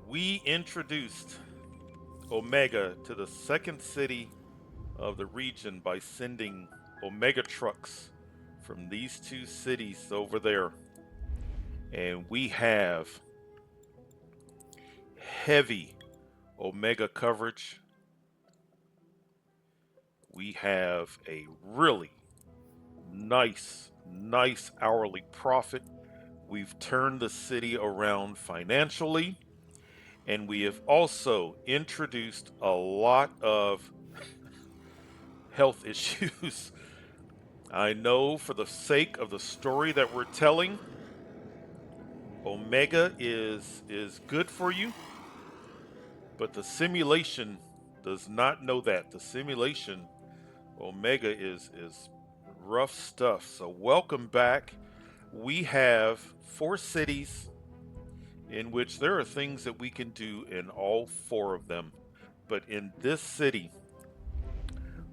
We introduced Omega to the second city of the region by sending Omega trucks from these two cities over there. And we have heavy Omega coverage. We have a really nice hourly profit. We've turned the city around financially, and we have also introduced a lot of health issues. I know for the sake of the story that we're telling, Omega is good for you, but the simulation does not know that. The simulation Omega is rough stuff. So welcome back. We have 4 cities in which there are things that we can do in all 4 of them. But in this city,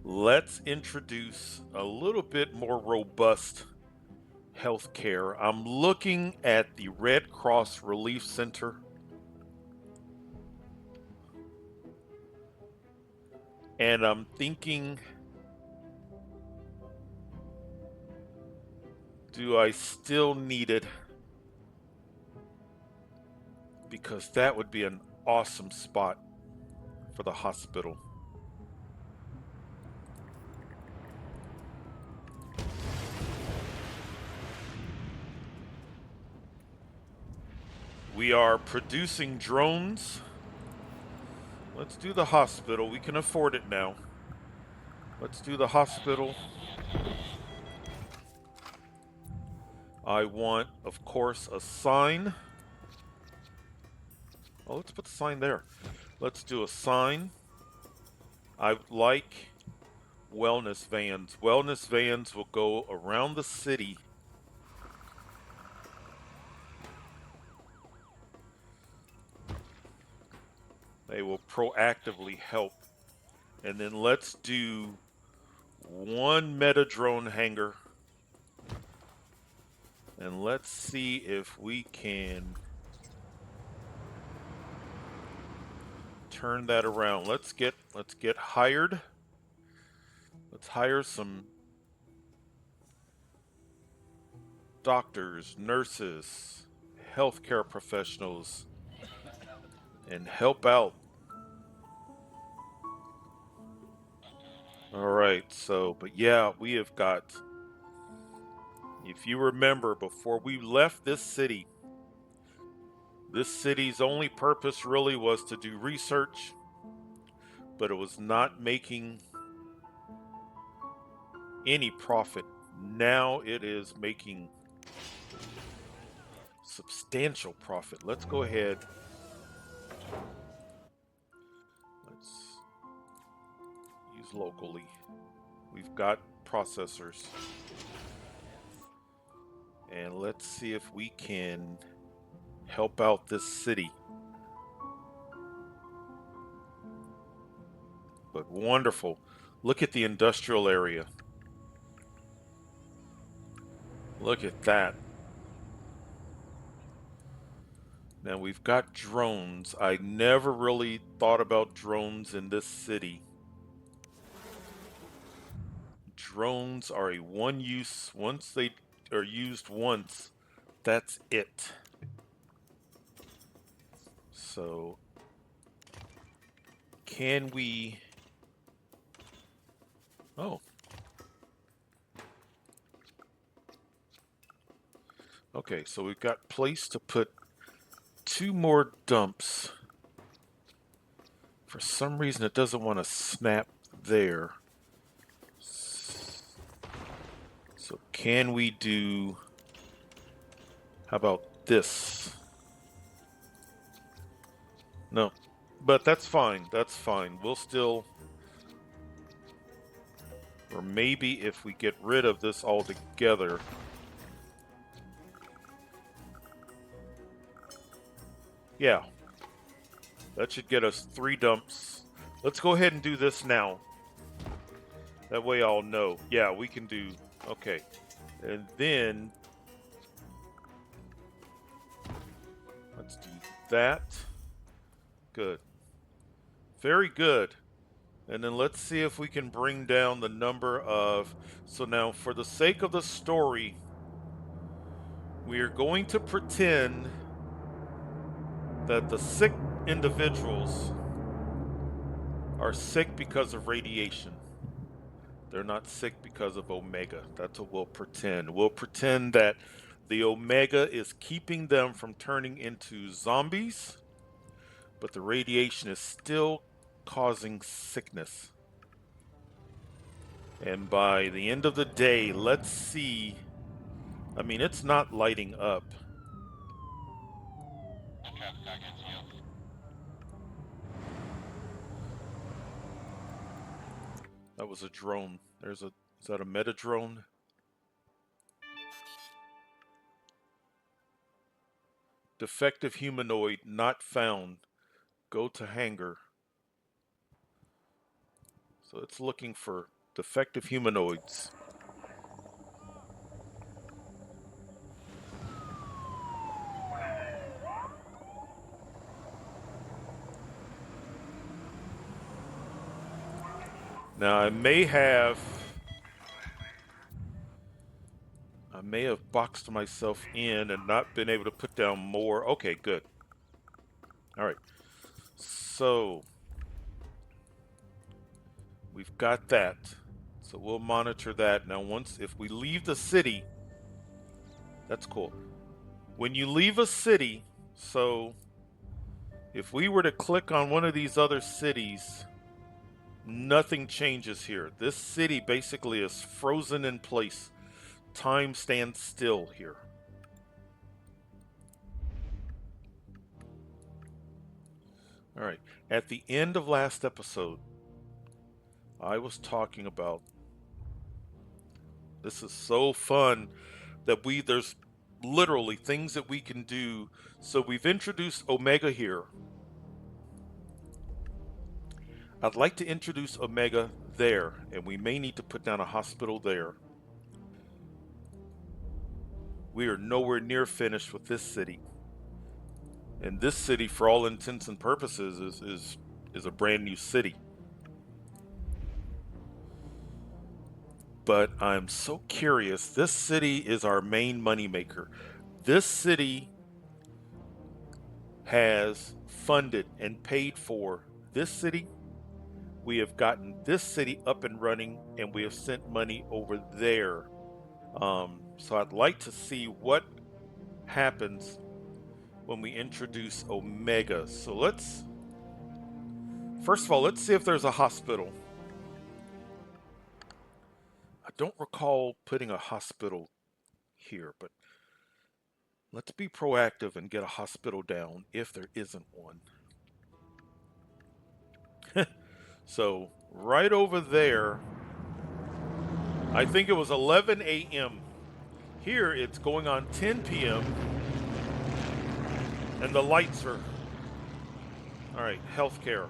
let's introduce a little bit more robust healthcare. I'm looking at the Red Cross Relief Center, and I'm thinking, do I still need it? Because that would be an awesome spot for the hospital. We are producing drones. Let's do the hospital. We can afford it now. Let's do the hospital. I want, of course, a sign. Oh, let's put the sign there. Let's do a sign. I like wellness vans. Wellness vans will go around the city. They will proactively help. And then let's do one meta drone hangar. And let's see if we can turn that around. Let's get hired. Let's hire some doctors, nurses, healthcare professionals, and help out. All right, so, but yeah, we have got, if you remember, before we left this city's only purpose really was to do research, but it was not making any profit. Now it is making substantial profit. Let's go ahead. Let's use locally. We've got processors. And let's see if we can help out this city. But wonderful. Look at the industrial area. Look at that. Now we've got drones. I never really thought about drones in this city. Drones are a one use. Once they are used once, that's it. So can we... Oh. Okay, so we've got place to put 2 more dumps. For some reason it doesn't want to snap there. So can we do... How about this? No, but that's fine. That's fine. We'll still... Or maybe if we get rid of this altogether... Yeah. That should get us 3 dumps. Let's go ahead and do this now. That way I'll know. Yeah, we can do... Okay. And then... Let's do that. Good. Very good. And then let's see if we can bring down the number of. So now, for the sake of the story, we are going to pretend that the sick individuals are sick because of radiation. They're not sick because of Omega. That's what we'll pretend. We'll pretend that the Omega is keeping them from turning into zombies, but the radiation is still causing sickness. And by the end of the day, let's see. I mean, it's not lighting up. That was a drone. Is that a meta drone? Defective humanoid not found. Go to hangar. So it's looking for defective humanoids. Now I may have boxed myself in and not been able to put down more. Okay, good. All right. So we've got that. So we'll monitor that. Now if we leave the city, that's cool. When you leave a city, so if we were to click on one of these other cities, nothing changes here. This city basically is frozen in place. Time stands still here. All right. At the end of last episode, I was talking about this is so fun that there's literally things that we can do. So we've introduced Omega here. I'd like to introduce Omega there, and we may need to put down a hospital there. We are nowhere near finished with this city. And this city, for all intents and purposes, is a brand new city. But I'm so curious. This city is our main moneymaker. This city has funded and paid for this city. We have gotten this city up and running, and we have sent money over there. So I'd like to see what happens when we introduce Omega. So first of all, let's see if there's a hospital. I don't recall putting a hospital here, but let's be proactive and get a hospital down if there isn't one. So right over there, I think it was 11 a.m. Here it's going on 10 p.m. and the lights are all right. Healthcare,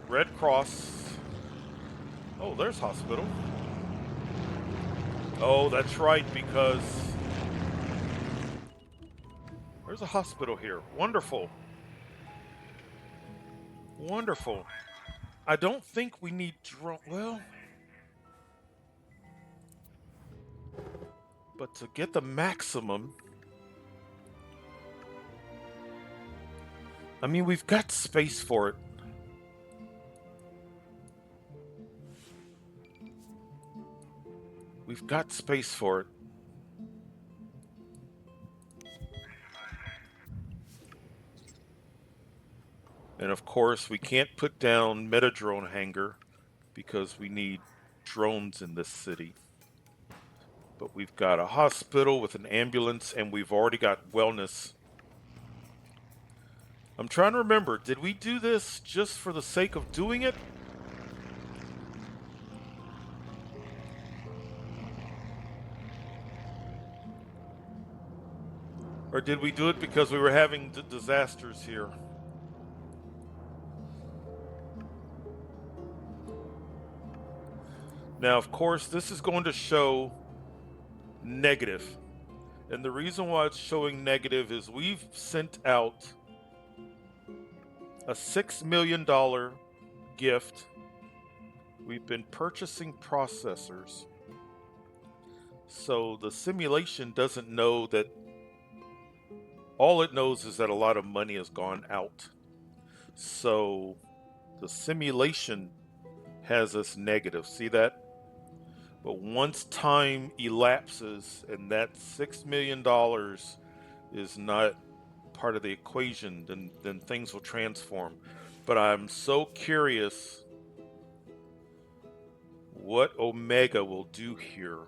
Red Cross. Oh, there's hospital. Oh, that's right, because there's a hospital here. Wonderful. Wonderful. I don't think we need drone. Well, but to get the maximum, I mean, we've got space for it. We've got space for it. And of course, we can't put down Metadrone hangar because we need drones in this city. But we've got a hospital with an ambulance, and we've already got wellness. I'm trying to remember, did we do this just for the sake of doing it? Or did we do it because we were having disasters here? Now, of course, this is going to show negative. And the reason why it's showing negative is we've sent out a $6 million gift. We've been purchasing processors. So the simulation doesn't know that. All it knows is that a lot of money has gone out. So the simulation has us negative. See that? But once time elapses and that $6 million is not part of the equation, then things will transform. But I'm so curious what Omega will do here.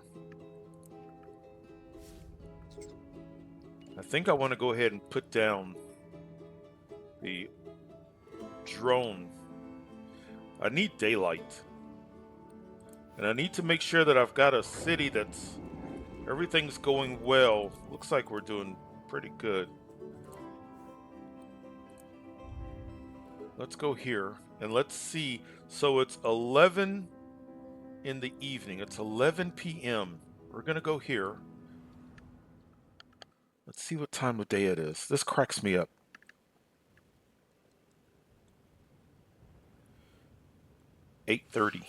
I think I want to go ahead and put down the drone. I need daylight. And I need to make sure that I've got a city that's everything's going well. Looks like we're doing pretty good. Let's go here and let's see. So it's 11 in the evening. It's 11 p.m. We're going to go here. Let's see what time of day it is. This cracks me up. 8:30.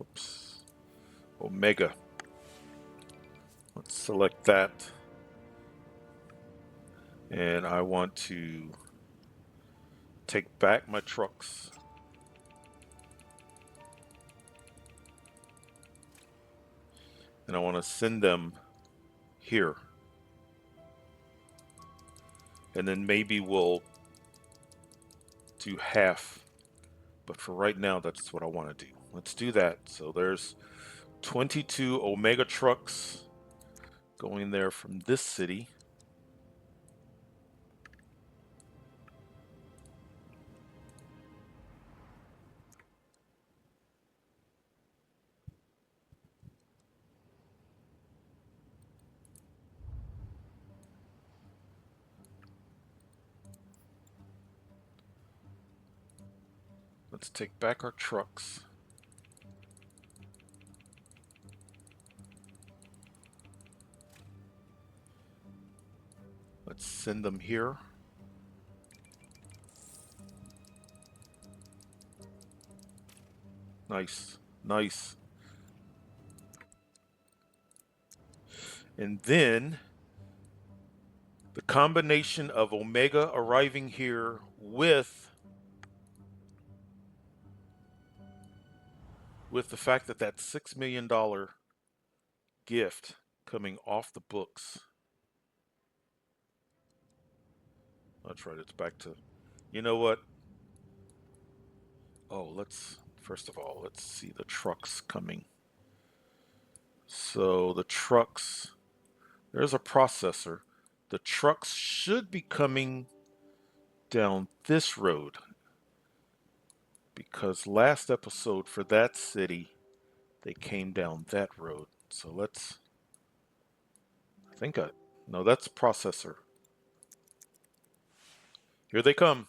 Oops. Omega. Let's select that. And I want to take back my trucks. And I want to send them here. And then maybe we'll do half. But for right now, that's what I want to do. Let's do that. So there's 22 Omega trucks going there from this city. Let's take back our trucks. Let's send them here. Nice, nice. And then the combination of Omega arriving here with the fact that that $6 million gift coming off the books. That's right, it's back to, you know what? Oh, first of all, let's see the trucks coming. So the trucks, there's a processor. The trucks should be coming down this road because last episode for that city, they came down that road. So no, that's processor. Here they come.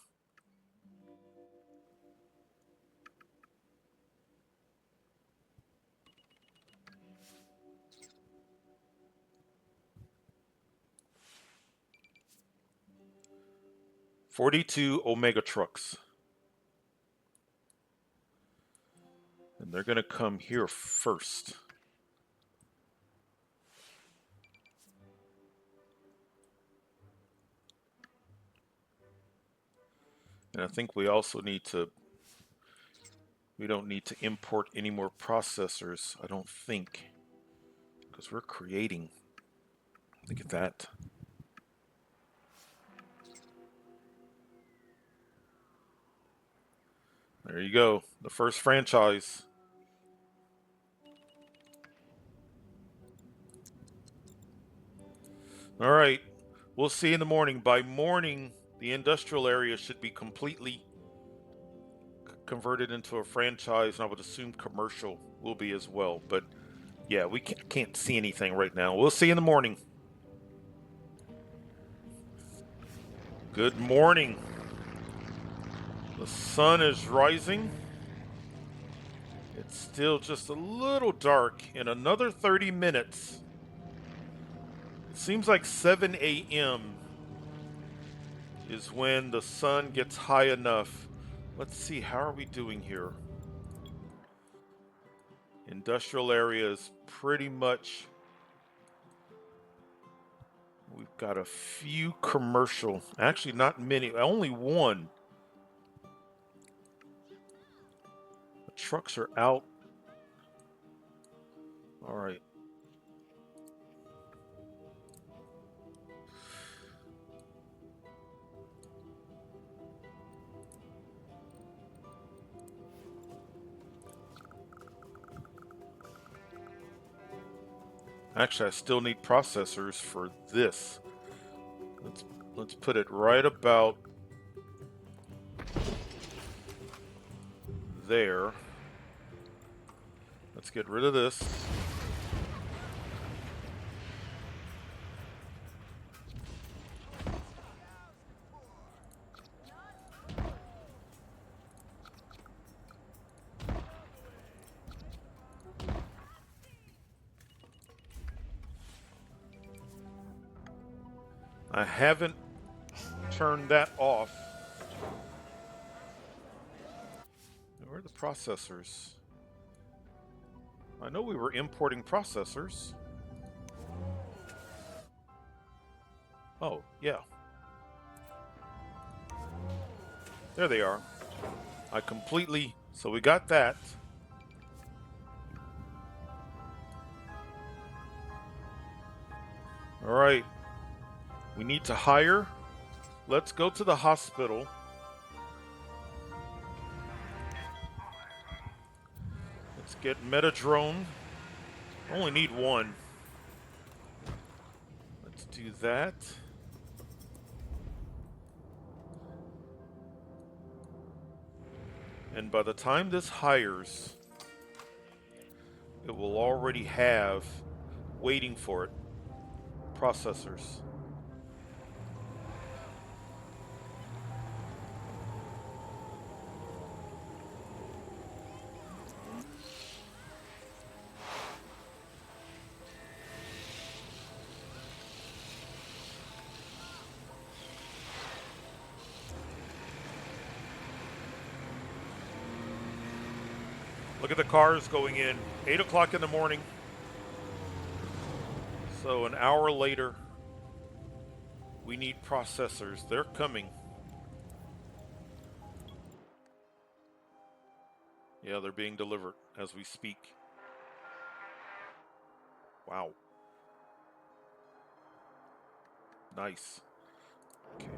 "42 Omega trucks." And they're going to come here first. And I think we also we don't need to import any more processors, I don't think, because we're creating. Look at that. There you go, the first franchise. All right, we'll see in the morning. By morning, the industrial area should be completely converted into a franchise, and I would assume commercial will be as well. But yeah, we can't see anything right now. We'll see in the morning. Good morning. The sun is rising. It's still just a little dark. In another 30 minutes, it seems like 7 a.m. is when the sun gets high enough. Let's see, how are we doing here? Industrial area is pretty much... We've got a few commercial, actually not many, only one. The trucks are out. All right. Actually, I still need processors for this. Let's put it right about there. Let's get rid of this. I haven't turned that off. Where are the processors? I know we were importing processors. Oh, yeah. There they are. I completely... So we got that. All right. We need to hire. Let's go to the hospital. Let's get Metadrone. Only need one. Let's do that. And by the time this hires, it will already have, waiting for it, processors. Look at the cars going in. 8 o'clock in the morning. So an hour later, we need processors. They're coming. Yeah, they're being delivered as we speak. Wow. Nice. Okay.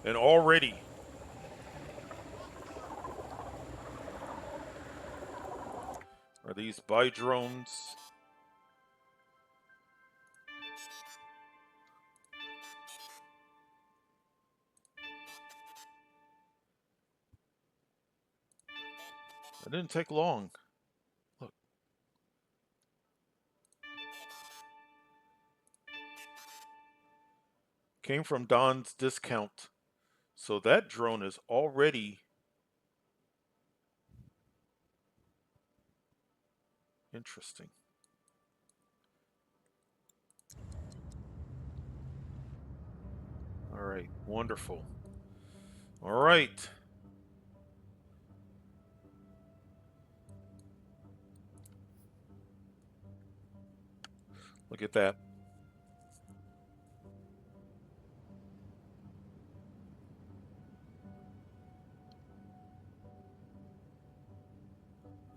And already, are these buy drones? It didn't take long. Look. Came from Don's discount. So that drone is already interesting. All right, wonderful. All right. Look at that.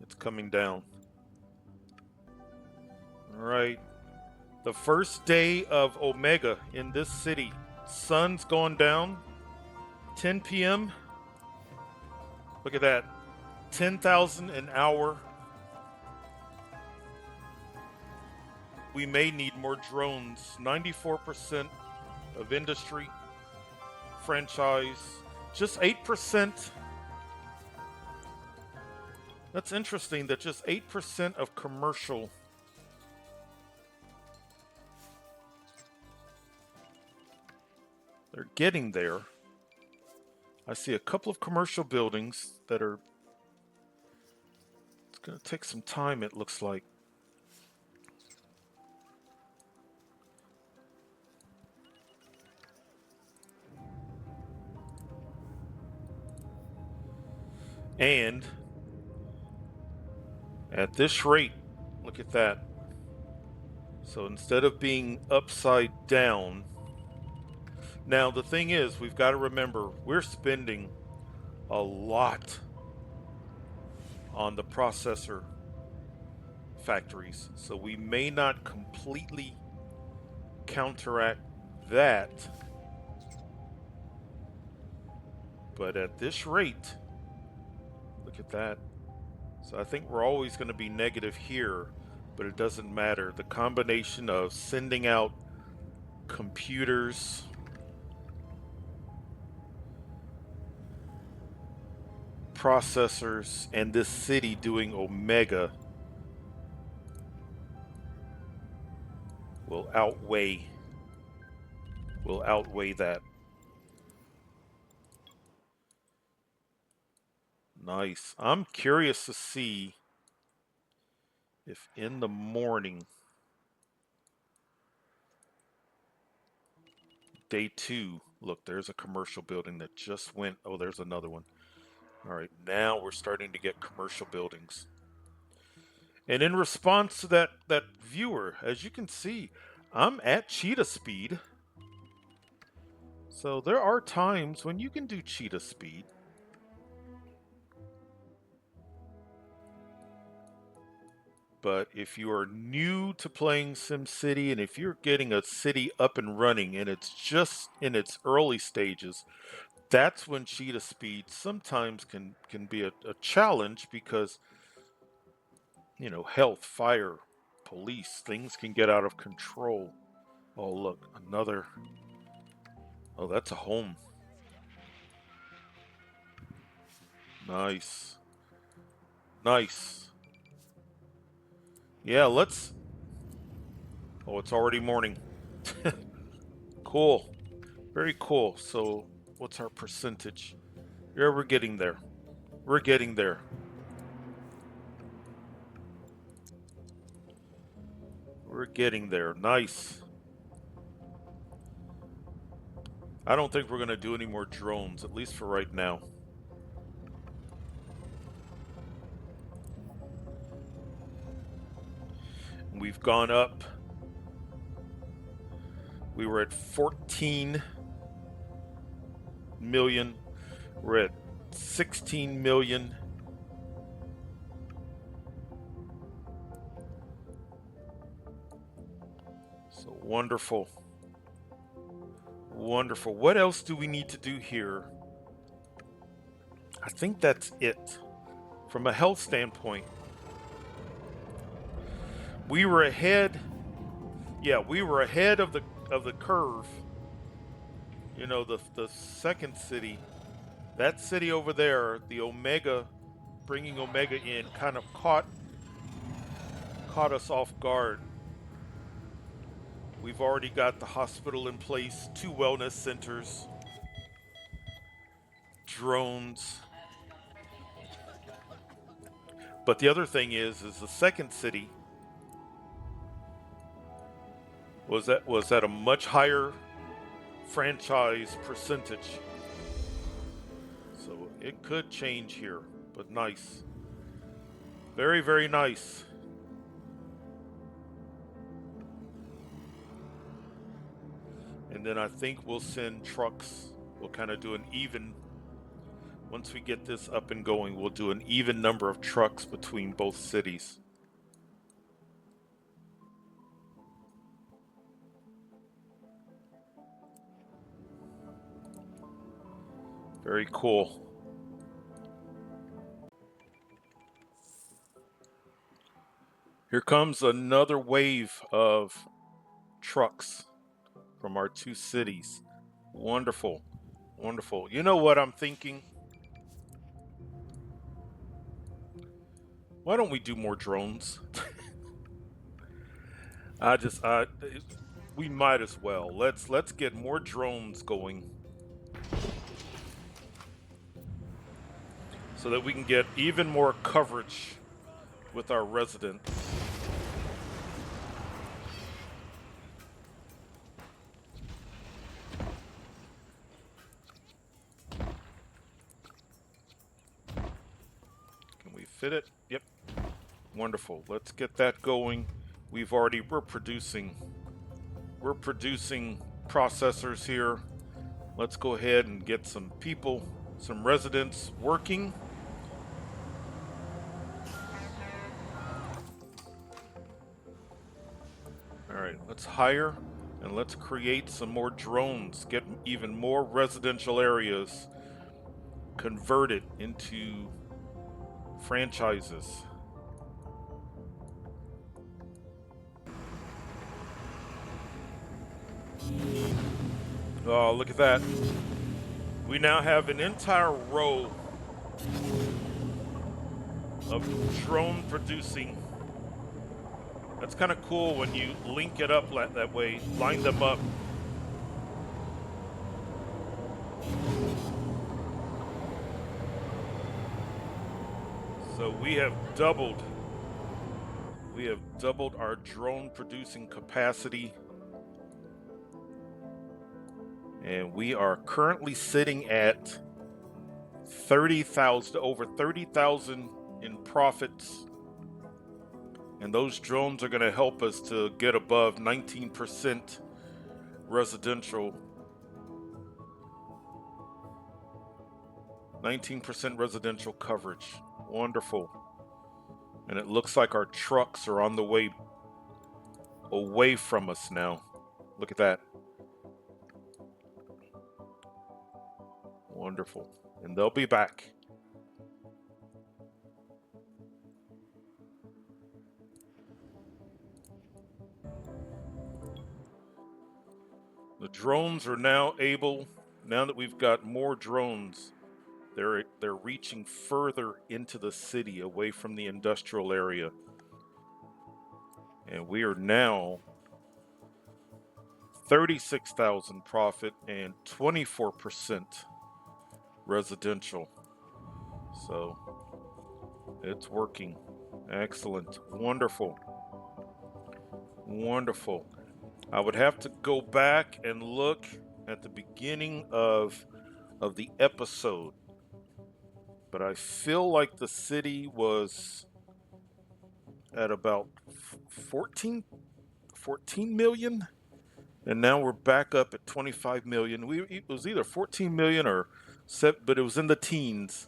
It's coming down. All right. The first day of Omega in this city. Sun's going down. 10 p.m. Look at that. 10,000 an hour. We may need more drones. 94% of industry, franchise, just 8%. That's interesting that just 8% of commercial. They're getting there. I see a couple of commercial buildings that are. It's going to take some time, it looks like. And at this rate, look at that. So instead of being upside down, now the thing is, we've got to remember we're spending a lot on the processor factories. So we may not completely counteract that, but at this rate, look at that. So I think we're always going to be negative here, but it doesn't matter. The combination of sending out computers, processors, and this city doing Omega will outweigh that. Nice. I'm curious to see if in the morning, day 2, look, there's a commercial building that just went. Oh, there's another one. All right, now we're starting to get commercial buildings. And in response to that viewer, as you can see, I'm at cheetah speed. So there are times when you can do cheetah speed. But if you are new to playing SimCity and if you're getting a city up and running and it's just in its early stages, that's when cheetah speed sometimes can be a challenge because, you know, health, fire, police, things can get out of control. Oh, look, another. Oh, that's a home. Nice. Nice. Yeah, let's. Oh, it's already morning. Cool. Very cool. So, what's our percentage? Yeah, we're getting there. We're getting there. We're getting there. Nice. I don't think we're going to do any more drones, at least for right now. We've gone up. We were at 14 million. We're at 16 million. So wonderful. Wonderful. What else do we need to do here? I think that's it. From a health standpoint, we were ahead. Yeah, we were ahead of the curve. You know, the second city, that city over there, the Omega, bringing Omega in, kind of caught us off guard. We've already got the hospital in place, 2 wellness centers, drones. But the other thing is the second city was at a much higher franchise percentage. So it could change here, but nice. Very, very nice. And then I think we'll send trucks. We'll kind of do an even, once we get this up and going, we'll do an even number of trucks between both cities. Very cool. Here comes another wave of trucks from our 2 cities. Wonderful. Wonderful. You know what I'm thinking? Why don't we do more drones? I just We might as well. Let's get more drones going so that we can get even more coverage with our residents. Can we fit it? Yep. Wonderful. Let's get that going. We're producing processors here. Let's go ahead and get some people, some residents working. All right, let's hire and let's create some more drones, get even more residential areas converted into franchises. Oh, look at that. We now have an entire row of drone producing. That's kind of cool when you link it up that way, line them up. So we have doubled our drone producing capacity. And we are currently sitting at 30,000, over 30,000 in profits. And those drones are going to help us to get above 19% residential. 19% residential coverage. Wonderful. And it looks like our trucks are on the way away from us now. Look at that. Wonderful. And they'll be back. The drones are now that we've got more drones, they're reaching further into the city away from the industrial area. And we are now 36,000 profit and 24% residential. So it's working. Excellent. Wonderful. Wonderful. I would have to go back and look at the beginning of the episode, but I feel like the city was at about 14 million, and now we're back up at 25 million. It was either 14 million or 7, but it was in the teens.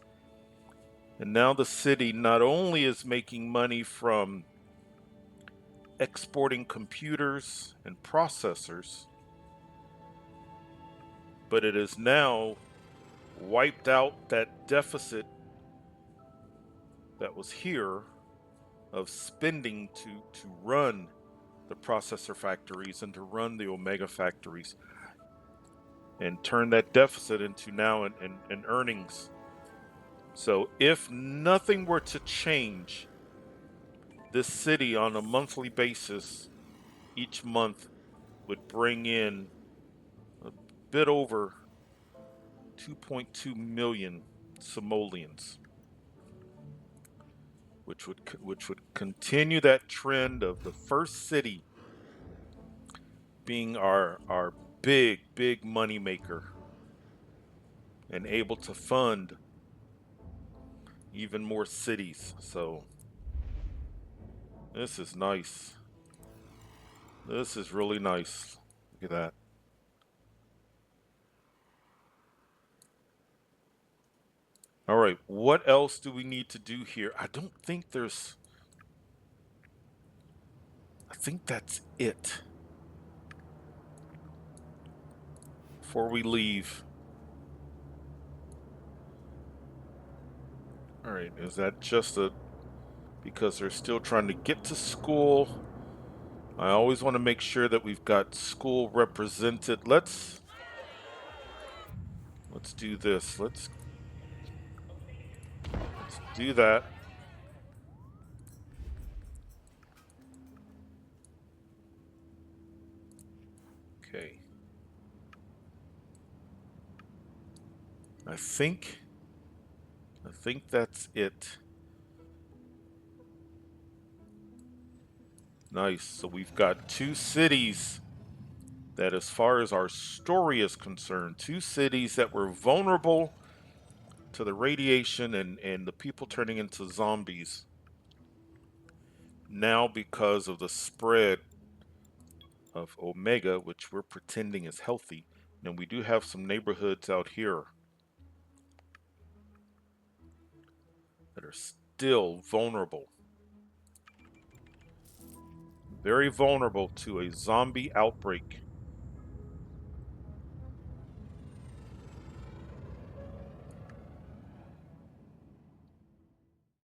And now the city not only is making money from exporting computers and processors, but it has now wiped out that deficit that was here of spending to run the processor factories and to run the Omega factories, and turn that deficit into now an earnings. So if nothing were to change, this city on a monthly basis each month would bring in a bit over 2.2 million simoleons, which would continue that trend of the first city being our big money maker and able to fund even more cities. So this is nice. This is really nice. Look at that. All right, what else do we need to do here? I think that's it. Before we leave. All right, is that just because they're still trying to get to school? I always want to make sure that we've got school represented. Let's do this. Let's do that. Okay. I think that's it. Nice. So we've got two cities that, as far as our story is concerned, two cities that were vulnerable to the radiation and the people turning into zombies. Now, because of the spread of Omega, which we're pretending is healthy, and we do have some neighborhoods out here that are still vulnerable, very vulnerable to a zombie outbreak.